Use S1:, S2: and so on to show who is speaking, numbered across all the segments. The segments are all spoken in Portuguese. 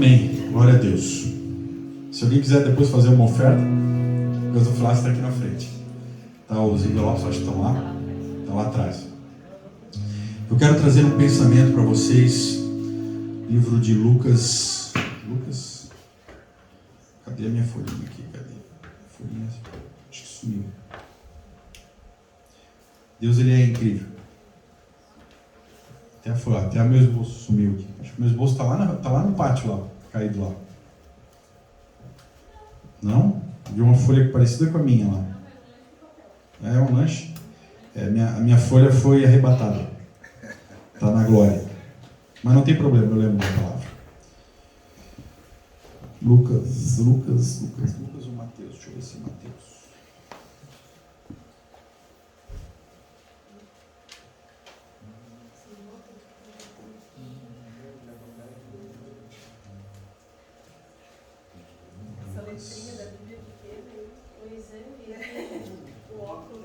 S1: Amém. Glória a Deus. Se alguém quiser depois fazer uma oferta, o gasofilácio está aqui na frente. Tá, os envelopes acho que estão lá. Estão lá atrás. Eu quero trazer um pensamento para vocês. Livro de Lucas. Lucas? Cadê a minha folhinha aqui? Cadê? Folhinha. Acho que sumiu. Deus, ele é incrível. Até o meu esboço sumiu aqui. Acho que o meu esboço está lá no pátio, lá, caído lá. Não? Vi uma folha parecida com a minha lá. É um lanche. A minha folha foi arrebatada. Está na glória. Mas não tem problema, eu lembro da palavra. Lucas ou Mateus? Deixa eu ver se é Mateus.
S2: Essa letrinha da Bíblia pequena, o exame, o óculos,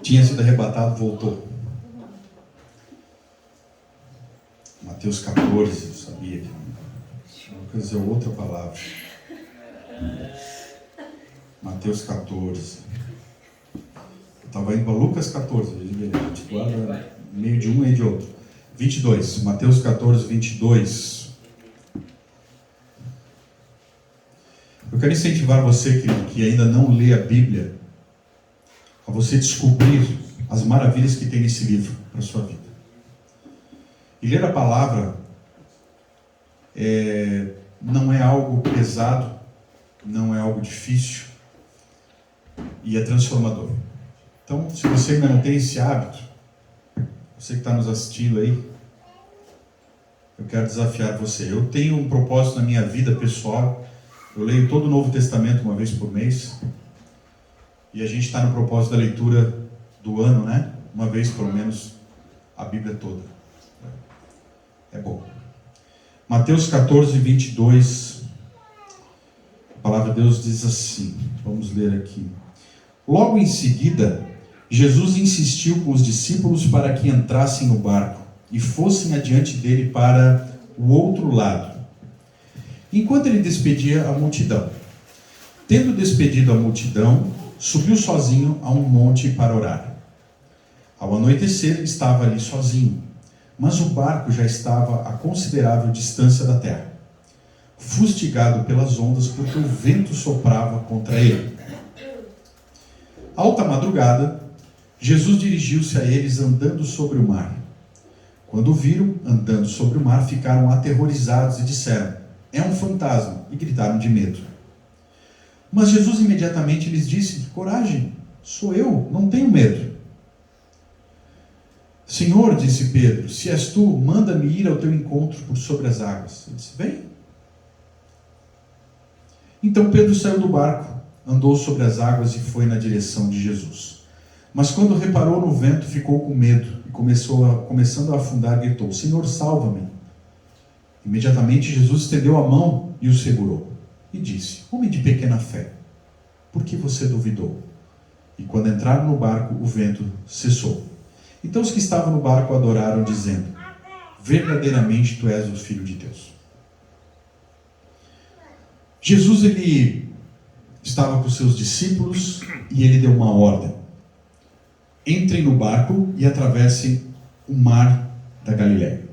S1: Tinha sido arrebatado, voltou. Mateus 14, eu sabia que Lucas é outra palavra. Mateus 14. Eu estava indo para Lucas 14, a gente guarda meio de um, meio de outro. 22, Mateus 14, 22. Eu quero incentivar você, querido, que ainda não lê a Bíblia, a você descobrir as maravilhas que tem nesse livro para a sua vida. E ler a palavra não é algo pesado, não é algo difícil e é transformador. Então, se você ainda não tem esse hábito, você que está nos assistindo aí, eu quero desafiar você. Eu tenho um propósito na minha vida pessoal. Eu leio todo o Novo Testamento uma vez por mês. E a gente está no propósito da leitura do ano, né? Uma vez, pelo menos, a Bíblia toda. É bom. Mateus 14, 22. A palavra de Deus diz assim. Vamos ler aqui. Logo em seguida, Jesus insistiu com os discípulos para que entrassem no barco e fossem adiante dele para o outro lado, enquanto ele despedia a multidão. Tendo despedido a multidão, subiu sozinho a um monte para orar. Ao anoitecer, estava ali sozinho, mas o barco já estava a considerável distância da terra, fustigado pelas ondas porque o vento soprava contra ele. Alta madrugada, Jesus dirigiu-se a eles andando sobre o mar. Quando o viram andando sobre o mar, ficaram aterrorizados e disseram: "É um fantasma", e gritaram de medo. Mas Jesus imediatamente lhes disse: "Coragem, sou eu, não tenho medo." "Senhor", disse Pedro, "se és tu, manda-me ir ao teu encontro por sobre as águas." Ele disse: "Vem." Então Pedro saiu do barco, andou sobre as águas e foi na direção de Jesus. Mas quando reparou no vento, ficou com medo e começando a afundar, gritou: "Senhor, salva-me." Imediatamente Jesus estendeu a mão e o segurou. E disse: "Homem de pequena fé, por que você duvidou?" E quando entraram no barco, o vento cessou. Então os que estavam no barco adoraram, dizendo: "Verdadeiramente tu és o Filho de Deus." Jesus, ele estava com seus discípulos e ele deu uma ordem: entrem no barco e atravessem o mar da Galileia.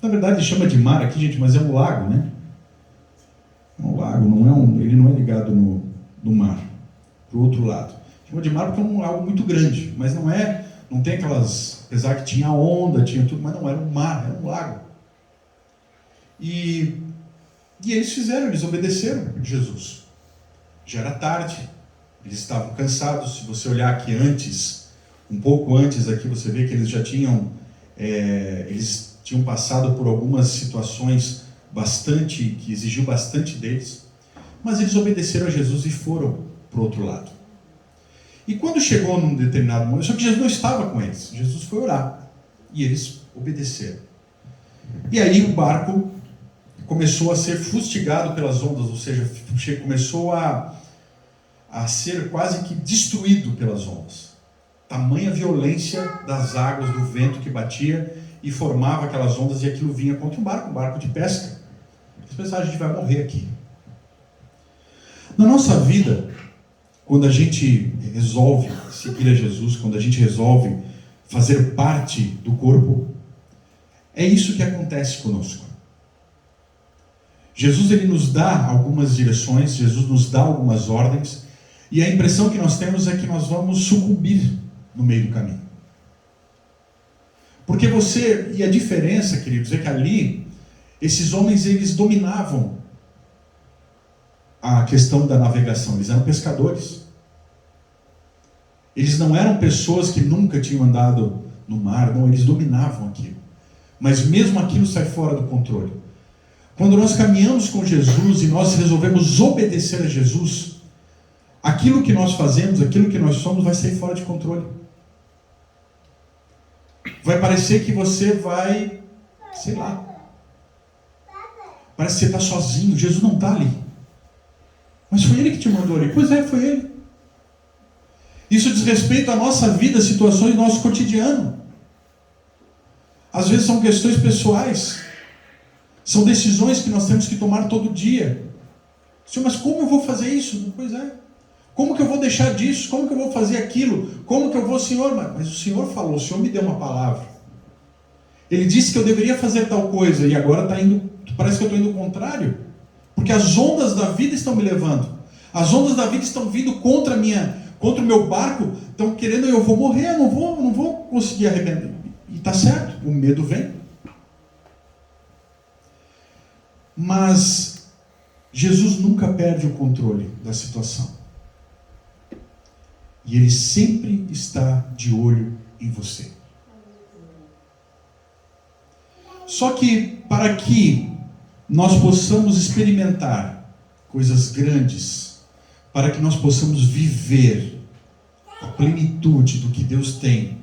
S1: Na verdade ele chama de mar aqui, gente, mas é um lago, né? Um lago, ele não é ligado no mar, para o outro lado. Chama de mar porque é algo muito grande, mas não tem aquelas, apesar que tinha onda, tinha tudo, mas não era um mar, era um lago. E eles eles obedeceram Jesus. Já era tarde, eles estavam cansados. Se você olhar aqui antes, um pouco antes aqui, você vê que eles já tinham, eles tinham passado por algumas situações que exigiu bastante deles, mas eles obedeceram a Jesus e foram para o outro lado. E quando chegou num determinado momento, só que Jesus não estava com eles, Jesus foi orar, e eles obedeceram. E aí o barco começou a ser fustigado pelas ondas, ou seja, começou a ser quase que destruído pelas ondas. Tamanha violência das águas, do vento que batia e formava aquelas ondas, e aquilo vinha contra o barco, um barco de pesca. Eles pensaram, a gente vai morrer aqui. Na nossa vida, quando a gente resolve seguir a Jesus, quando a gente resolve fazer parte do corpo, é isso que acontece conosco. Jesus, ele nos dá algumas direções, Jesus nos dá algumas ordens, e a impressão que nós temos é que nós vamos sucumbir no meio do caminho. Porque e a diferença, queridos, é que ali, esses homens, eles dominavam a questão da navegação, eles eram pescadores. Eles não eram pessoas que nunca tinham andado no mar, não, eles dominavam aquilo. Mas mesmo aquilo sai fora do controle. Quando nós caminhamos com Jesus e nós resolvemos obedecer a Jesus, aquilo que nós fazemos, aquilo que nós somos, vai sair fora de controle. Vai parecer que você vai, sei lá, parece que você está sozinho, Jesus não está ali. Mas foi Ele que te mandou ali. Pois é, foi Ele. Isso diz respeito à nossa vida, situações do nosso cotidiano. Às vezes são questões pessoais. São decisões que nós temos que tomar todo dia. Senhor, mas como eu vou fazer isso? Pois é. Como que eu vou deixar disso? Como que eu vou fazer aquilo? Como que eu vou, Senhor? Mas o Senhor falou, o Senhor me deu uma palavra. Ele disse que eu deveria fazer tal coisa e agora parece que eu estou indo ao contrário. Porque as ondas da vida estão me levando. As ondas da vida estão vindo contra o meu barco, estão querendo, eu vou morrer, eu não vou conseguir arrebentar. E está certo, o medo vem. Mas Jesus nunca perde o controle da situação. E Ele sempre está de olho em você. Só que para que nós possamos experimentar coisas grandes, para que nós possamos viver a plenitude do que Deus tem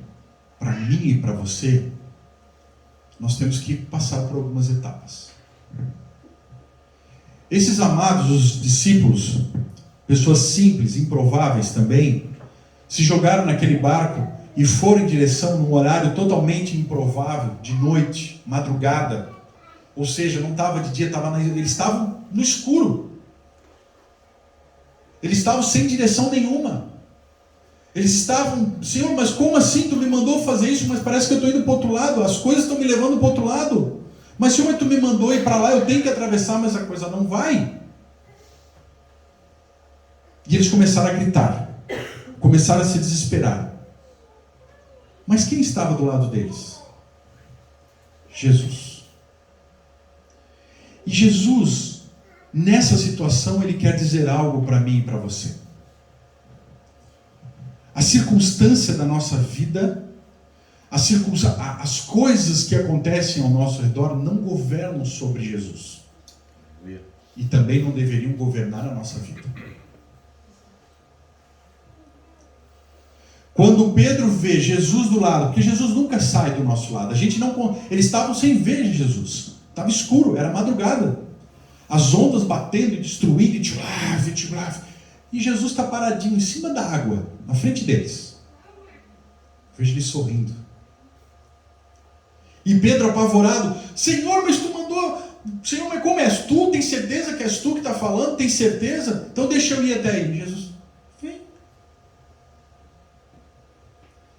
S1: para mim e para você, nós temos que passar por algumas etapas. Esses amados, os discípulos, pessoas simples, improváveis também, se jogaram naquele barco e foram em direção num horário totalmente improvável, de noite, madrugada. Ou seja, não estava de dia, eles estavam no escuro. Eles estavam sem direção nenhuma. Eles estavam, Senhor, mas como assim? Tu me mandou fazer isso, mas parece que eu estou indo para o outro lado. As coisas estão me levando para o outro lado. Mas Senhor, tu me mandou ir para lá, eu tenho que atravessar, mas a coisa não vai. E eles começaram a gritar. Começaram a se desesperar. Mas quem estava do lado deles? Jesus. E Jesus, nessa situação, Ele quer dizer algo para mim e para você. A circunstância da nossa vida, as coisas que acontecem ao nosso redor não governam sobre Jesus. E também não deveriam governar a nossa vida. Quando Pedro vê Jesus do lado, porque Jesus nunca sai do nosso lado, eles estavam sem ver Jesus, estava escuro, era madrugada, as ondas batendo e destruindo, e Jesus está paradinho em cima da água, na frente deles. Vejo ele sorrindo. E Pedro apavorado, Senhor, mas tu mandou, Senhor, mas como és tu? Tem certeza que és tu que está falando? Tem certeza? Então deixa eu ir até aí. Jesus, vem.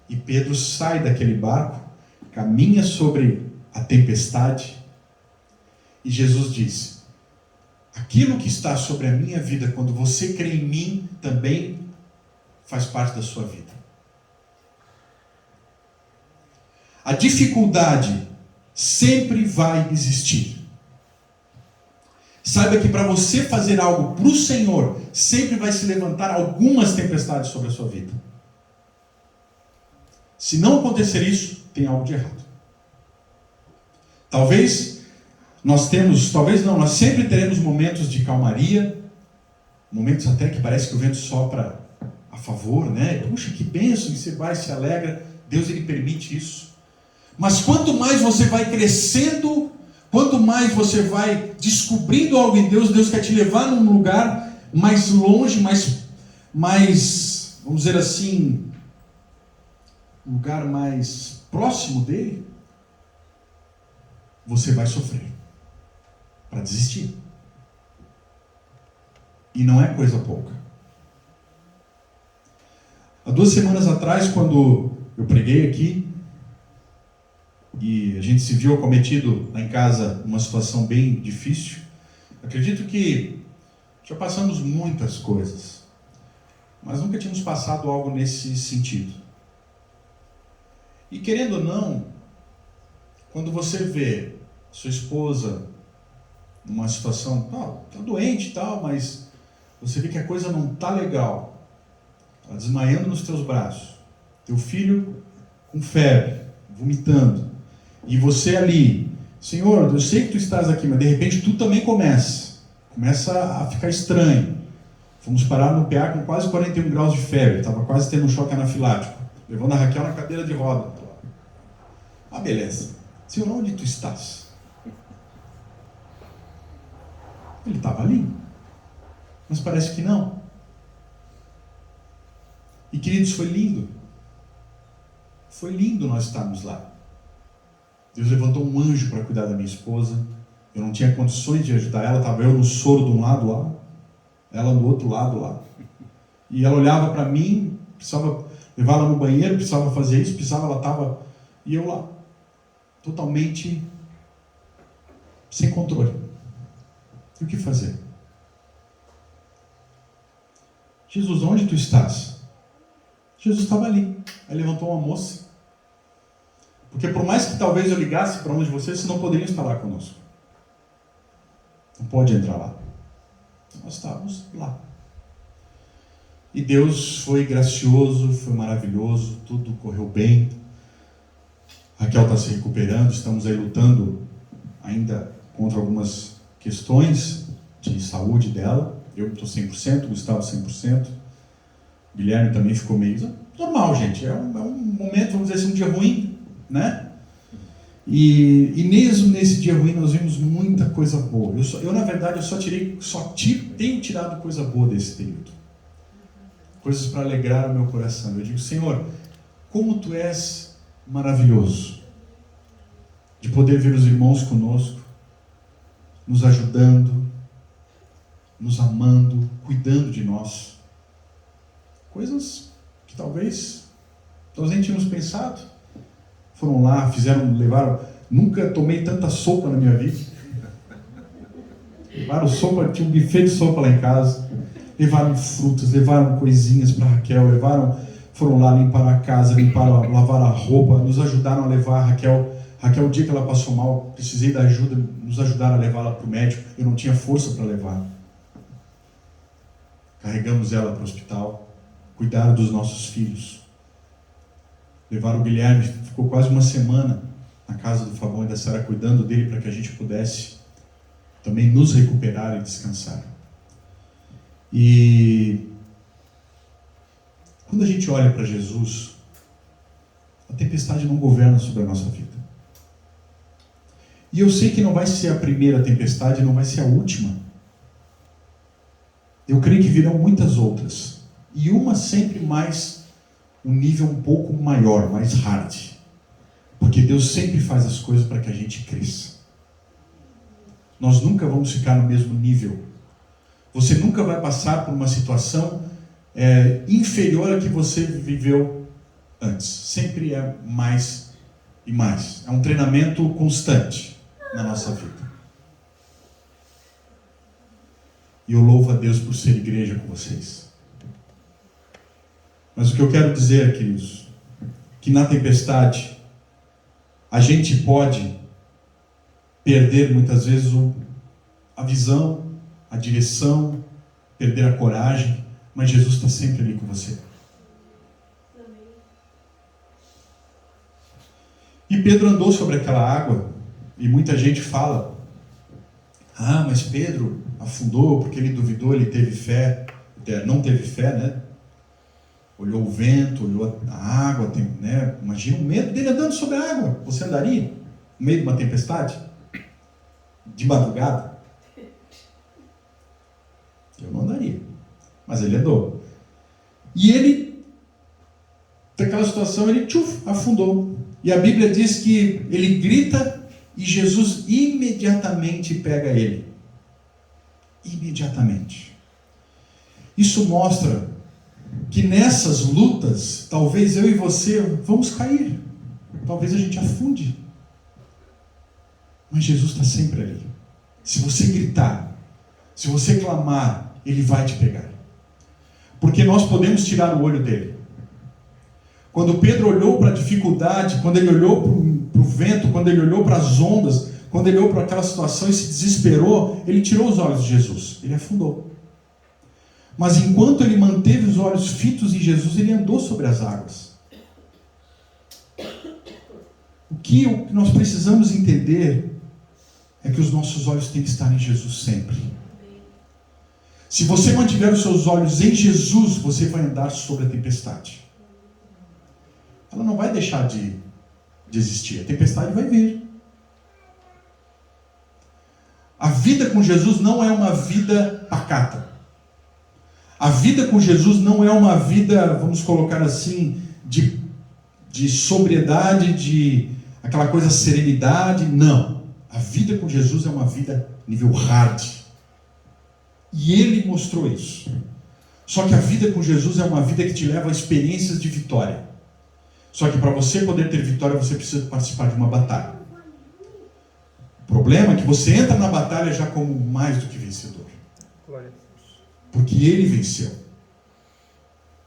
S1: E Pedro sai daquele barco, caminha sobre a tempestade, e Jesus diz, aquilo que está sobre a minha vida, quando você crê em mim, também faz parte da sua vida. A dificuldade sempre vai existir. Saiba que para você fazer algo para o Senhor, sempre vai se levantar algumas tempestades sobre a sua vida. Se não acontecer isso, tem algo de errado. Talvez nós sempre teremos momentos de calmaria, momentos até que parece que o vento sopra a favor, né? Puxa, que bênção, e você vai, se alegra. Deus, Ele permite isso. Mas quanto mais você vai crescendo, quanto mais você vai descobrindo algo em Deus, Deus quer te levar num lugar mais longe, mais, vamos dizer assim, um lugar mais próximo dele, você vai sofrer para desistir. E não é coisa pouca. Há 2 semanas atrás, quando eu preguei aqui, e a gente se viu acometido lá em casa numa situação bem difícil, acredito que já passamos muitas coisas, mas nunca tínhamos passado algo nesse sentido. E querendo ou não, quando você vê sua esposa numa situação, tá doente e tal, mas você vê que a coisa não tá legal, tá desmaiando nos teus braços, teu filho com febre, vomitando, e você ali, Senhor, eu sei que tu estás aqui, mas de repente tu também começa a ficar estranho. Fomos parar no PA com quase 41 graus de febre, estava quase tendo um choque anafilático, levando a Raquel na cadeira de roda. Beleza. Senhor, onde tu estás? Ele estava ali, mas parece que não. E queridos, foi lindo. Foi lindo nós estarmos lá. Deus levantou um anjo para cuidar da minha esposa. Eu não tinha condições de ajudar ela. Estava eu no soro de um lado lá, ela do outro lado lá. E ela olhava para mim, precisava levar ela no banheiro, precisava fazer isso, ela estava... E eu lá, totalmente sem controle. E o que fazer? Jesus, onde tu estás? Jesus estava ali. Aí levantou uma moça. Porque por mais que talvez eu ligasse para um de vocês não poderiam estar lá conosco. Não pode entrar lá. Nós estávamos lá. E Deus foi gracioso, foi maravilhoso, tudo correu bem. Raquel está se recuperando, estamos aí lutando ainda contra algumas questões de saúde dela. Eu estou 100%, Gustavo 100%. Guilherme também ficou meio... Normal, gente. É um momento, vamos dizer assim, um dia ruim, né? E mesmo nesse dia ruim nós vimos muita coisa boa. Eu na verdade, tenho tirado coisa boa desse período. Coisas para alegrar o meu coração. Eu digo, Senhor, como Tu és maravilhoso. De poder ver os irmãos conosco, nos ajudando, nos amando, cuidando de nós. Coisas que talvez nós nem tínhamos pensado. Foram lá, levaram... Nunca tomei tanta sopa na minha vida. Levaram sopa, tinha um buffet de sopa lá em casa. Levaram frutas, levaram coisinhas para Raquel, foram lá limpar a casa, lavar a roupa, nos ajudaram a levar a Raquel. Raquel, o dia que ela passou mal, precisei da ajuda, nos ajudaram a levá-la para o médico. Eu não tinha força para levar. Carregamos ela para o hospital, cuidaram dos nossos filhos. Levaram o Guilherme, ficou quase uma semana na casa do Fabão e da Sara, cuidando dele para que a gente pudesse também nos recuperar e descansar. E quando a gente olha para Jesus, a tempestade não governa sobre a nossa vida. E eu sei que não vai ser a primeira tempestade, não vai ser a última. Eu creio que virão muitas outras. E uma sempre mais, um nível um pouco maior, mais hard. Porque Deus sempre faz as coisas para que a gente cresça. Nós nunca vamos ficar no mesmo nível. Você nunca vai passar por uma situação inferior à que você viveu antes. Sempre é mais e mais. É um treinamento constante na nossa vida. E eu louvo a Deus por ser igreja com vocês. Mas o que eu quero dizer, queridos, que na tempestade a gente pode perder muitas vezes a visão, a direção, perder a coragem, mas Jesus está sempre ali com você. E Pedro andou sobre aquela água, e muita gente fala, mas Pedro afundou porque ele duvidou, ele teve fé, não teve fé, né? Olhou o vento, olhou a água, né? Imagina o medo dele andando sobre a água. Você andaria no meio de uma tempestade? De madrugada? Eu não andaria, mas ele andou. E ele, naquela situação, ele afundou. E a Bíblia diz que ele grita e Jesus imediatamente pega ele. Imediatamente. Isso mostra que nessas lutas, talvez eu e você vamos cair. Talvez a gente afunde. Mas Jesus está sempre ali. Se você gritar, se você clamar, Ele vai te pegar. Porque nós podemos tirar o olho dele. Quando Pedro olhou para a dificuldade, quando ele olhou para o vento, quando ele olhou para as ondas, quando ele olhou para aquela situação e se desesperou, ele tirou os olhos de Jesus, ele afundou. Mas enquanto ele manteve os olhos fitos em Jesus, ele andou sobre as águas. O que nós precisamos entender é que os nossos olhos têm que estar em Jesus sempre. Se você mantiver os seus olhos em Jesus, você vai andar sobre a tempestade. Ela não vai deixar de existir. A tempestade vai vir. A vida com Jesus não é uma vida pacata. A vida com Jesus não é uma vida, vamos colocar assim, de sobriedade, de aquela coisa serenidade. Não. A vida com Jesus é uma vida nível hard. E Ele mostrou isso. Só que a vida com Jesus é uma vida que te leva a experiências de vitória. Só que para você poder ter vitória, você precisa participar de uma batalha. O problema é que você entra na batalha já como mais do que vencedor. Porque Ele venceu.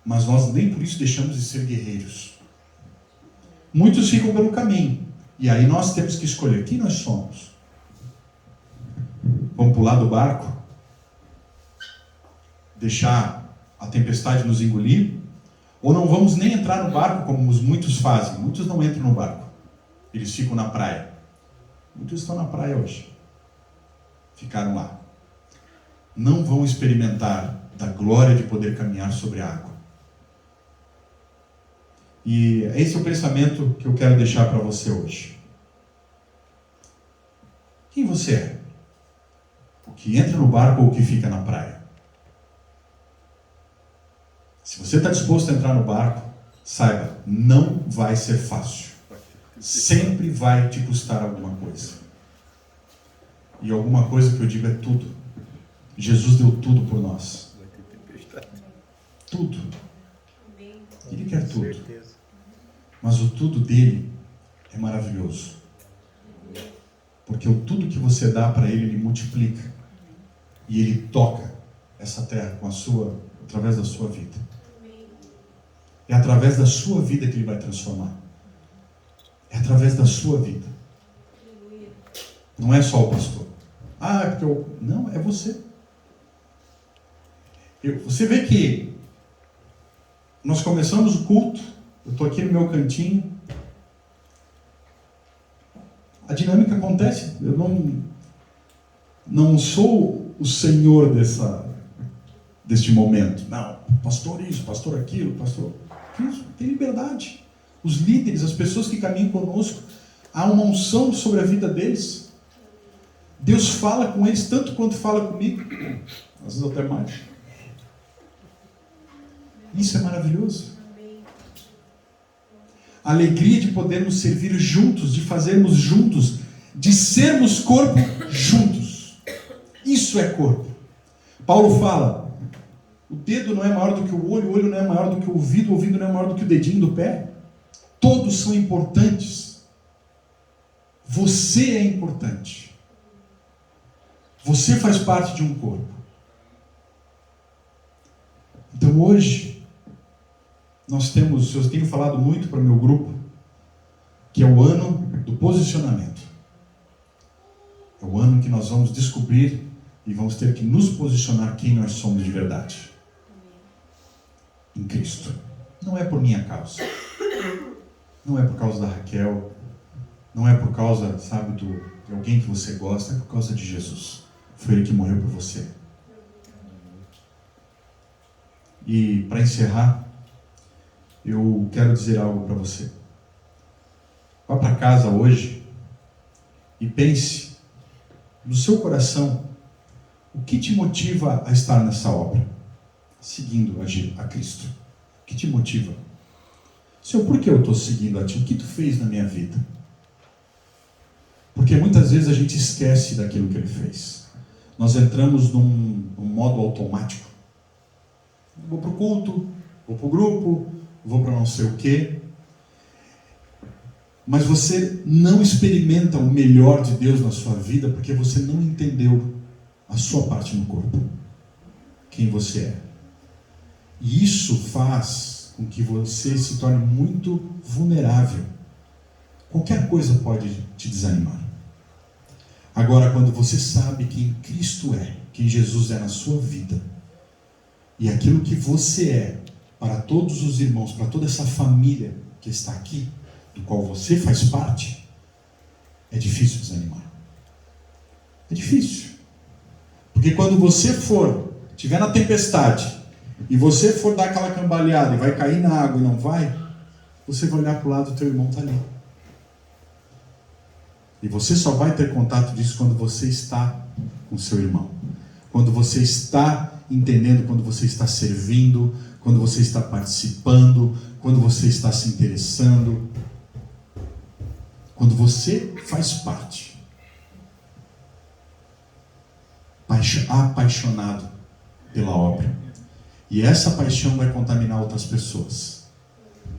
S1: Mas nós nem por isso deixamos de ser guerreiros. Muitos ficam pelo caminho. E aí nós temos que escolher quem nós somos. Vamos pular do barco? Deixar a tempestade nos engolir? Ou não vamos nem entrar no barco como muitos fazem? Muitos não entram no barco. Eles ficam na praia. Muitos estão na praia hoje. Ficaram lá. Não vão experimentar da glória de poder caminhar sobre a água. E esse é o pensamento que eu quero deixar para você hoje. Quem você é? O que entra no barco ou o que fica na praia? Se você está disposto a entrar no barco, saiba, não vai ser fácil. Sempre vai te custar alguma coisa. E alguma coisa que eu digo é tudo. Jesus deu tudo por nós. Tudo. Ele quer tudo. Mas o tudo dele é maravilhoso. Porque o tudo que você dá para ele, ele multiplica. E ele toca essa terra através da sua vida. É através da sua vida que ele vai transformar. É através da sua vida. Não é só o pastor. Porque não, é você. Você vê que nós começamos o culto, eu estou aqui no meu cantinho, a dinâmica acontece, eu não sou o senhor deste momento. Não, pastor isso, pastor aquilo, pastor isso, tem liberdade. Os líderes, as pessoas que caminham conosco, há uma unção sobre a vida deles. Deus fala com eles tanto quanto fala comigo, às vezes até mais. Isso é maravilhoso. A alegria de podermos servir juntos, de fazermos juntos, de sermos corpo juntos. Isso é corpo. Paulo fala, o dedo não é maior do que o olho não é maior do que o ouvido não é maior do que o dedinho do pé. Todos são importantes. Você é importante. Você faz parte de um corpo. Então hoje, eu tenho falado muito para o meu grupo, que é o ano do posicionamento. É o ano que nós vamos descobrir e vamos ter que nos posicionar quem nós somos de verdade. Em Cristo. Não é por minha causa. Não é por causa da Raquel. Não é por causa, sabe, de alguém que você gosta. É por causa de Jesus. Foi Ele que morreu por você. E para encerrar, eu quero dizer algo para você. Vá para casa hoje e pense no seu coração o que te motiva a estar nessa obra, seguindo a Cristo. O que te motiva? Senhor, por que eu estou seguindo a Ti? O que Tu fez na minha vida? Porque muitas vezes a gente esquece daquilo que Ele fez. Nós entramos num modo automático. Vou para o culto, vou para o grupo, vou para não sei o quê. Mas você não experimenta o melhor de Deus na sua vida porque você não entendeu a sua parte no corpo. Quem você é. E isso faz com que você se torne muito vulnerável. Qualquer coisa pode te desanimar. Agora, quando você sabe quem Cristo é, quem Jesus é na sua vida, e aquilo que você é para todos os irmãos, para toda essa família que está aqui, do qual você faz parte, é difícil desanimar. É difícil. Porque quando você estiver na tempestade, e você for dar aquela cambaleada e vai cair na água e não vai, você vai olhar para o lado do teu irmão está ali. E você só vai ter contato disso quando você está com seu irmão. Quando você está entendendo, quando você está servindo, quando você está participando, quando você está se interessando. Quando você faz parte. Apaixonado pela obra. E essa paixão vai contaminar outras pessoas.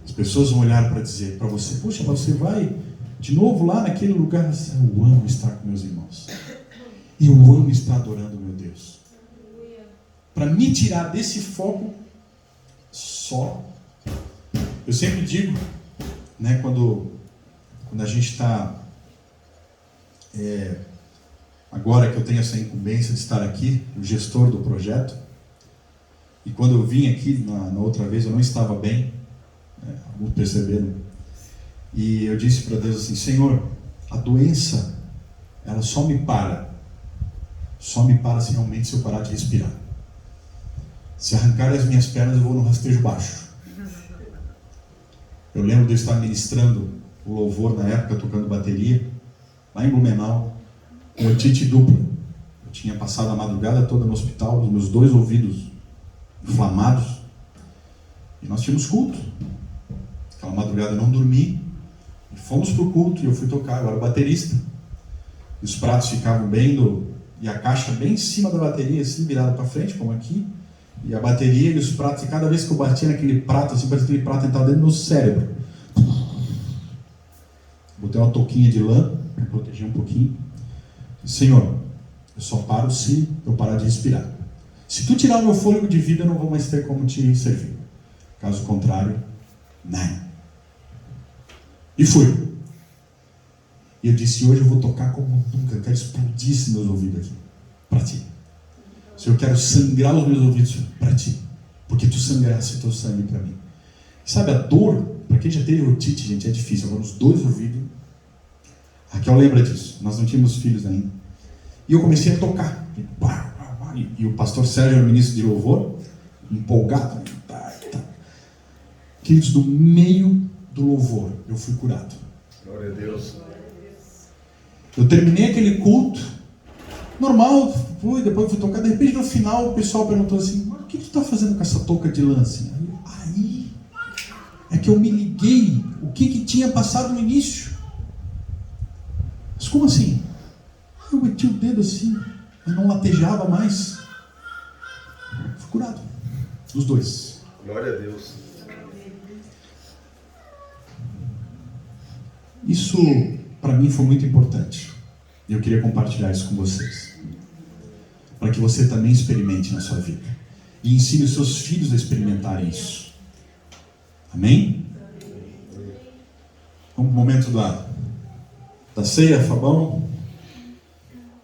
S1: As pessoas vão olhar para dizer para você: poxa, mas você vai de novo lá naquele lugar? Eu amo estar com meus irmãos. Eu amo estar adorando meu Deus. Para me tirar desse foco, eu sempre digo, né, quando a gente está, agora que eu tenho essa incumbência de estar aqui, o gestor do projeto, e quando eu vim aqui na outra vez, eu não estava bem, alguns perceberam, e eu disse para Deus assim: Senhor, a doença, ela só me para se realmente se eu parar de respirar. Se arrancar as minhas pernas, eu vou no rastejo baixo. Eu lembro de eu estar ministrando o louvor na época, tocando bateria, lá em Blumenau, com otite dupla. Eu tinha passado a madrugada toda no hospital, os meus 2 ouvidos inflamados, e nós tínhamos culto. Aquela madrugada eu não dormi, e fomos para o culto, e eu fui tocar, eu era baterista, e os pratos ficavam e a caixa bem em cima da bateria, assim, virada para frente, como aqui, e a bateria e os pratos, e cada vez que eu batia naquele prato, assim, parecia que aquele prato entrava dentro do meu cérebro. Botei uma touquinha de lã para proteger um pouquinho. Senhor, eu só paro se eu parar de respirar. Se tu tirar o meu fôlego de vida, eu não vou mais ter como te servir. Caso contrário, não. E fui. E eu disse: hoje eu vou tocar como nunca. Eu quero explodir esses meus ouvidos aqui. Para ti. Senhor, eu quero sangrar os meus ouvidos para ti. Porque tu sangraste teu sangue para mim. Sabe, a dor, para quem já teve otite, gente, é difícil. Agora, os 2 ouvidos. Raquel lembra disso. Nós não tínhamos filhos ainda. E eu comecei a tocar. E o pastor Sérgio era o ministro de louvor, empolgado. Queridos, no meio do louvor, eu fui curado.
S3: Glória a Deus.
S1: Eu terminei aquele culto, normal, depois fui tocar. De repente, no final, o pessoal perguntou assim: o que tu está fazendo com essa touca de lã? Aí é que eu me liguei o que tinha passado no início. Mas como assim? Eu meti o dedo assim, mas não latejava mais. Fui curado. Os 2.
S3: Glória a Deus.
S1: Isso, para mim, foi muito importante. E eu queria compartilhar isso com vocês. Para que você também experimente na sua vida. E ensine os seus filhos a experimentarem isso. Amém? Vamos para o momento da ceia, Fabão.